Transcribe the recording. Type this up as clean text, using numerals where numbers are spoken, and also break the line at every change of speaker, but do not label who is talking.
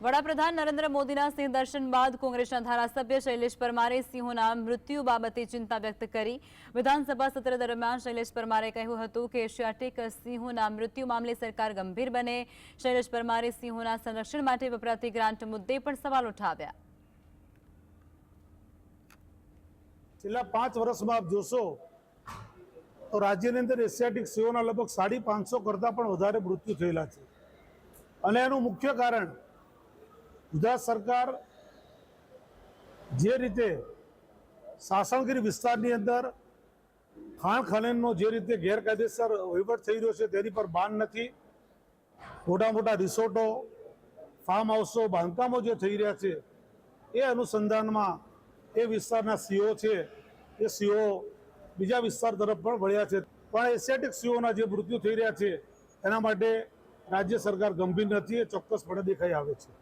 વડાપ્રધાન નરેન્દ્ર મોદીના સિંહ દર્શન બાદ કોંગ્રેસના ધારાસભ્ય શૈલેષ પરમારે સિંહોના મૃત્યુ બાબતે ચિંતા વ્યક્ત કરી। વિધાનસભા સત્ર દરમિયાન શૈલેષ પરમારે કહ્યું હતું કે એશિયાટિક સિંહોના મૃત્યુ મામલે સરકાર ગંભીર બને। શૈલેષ પરમારે સિંહોના સંરક્ષણ માટે વપરાતી ગ્રાન્ટ મુદ્દે પણ સવાલ ઉઠાવ્યા।
છેલ્લા 5 વર્ષમાં આપ જોશો તો રાજ્યની અંદર એશિયાટિક સિંહોના લગભગ 550 કરતાં પણ વધારે મૃત્યુ થયેલા છે અને એનું મુખ્ય કારણ ગુજરાત સરકાર જે રીતે સાસણગીર વિસ્તારની અંદર ખાણ ખનનનો જે રીતે ગેરકાયદેસર વહીવટ થઈ રહ્યો છે તેની પર બાન નથી। મોટા મોટા રિસોર્ટો, ફાર્મ હાઉસો, બાંધકામો જે થઈ રહ્યા છે એ અનુસંધાનમાં એ વિસ્તારના સિંહો છે એ સિંહો બીજા વિસ્તાર તરફ પણ વળ્યા છે। પણ એશિયાટિક સિંહોના જે મૃત્યુ થઈ રહ્યા છે એના માટે રાજ્ય સરકાર ગંભીર નથી, એ ચોક્કસપણે દેખાઈ આવે છે।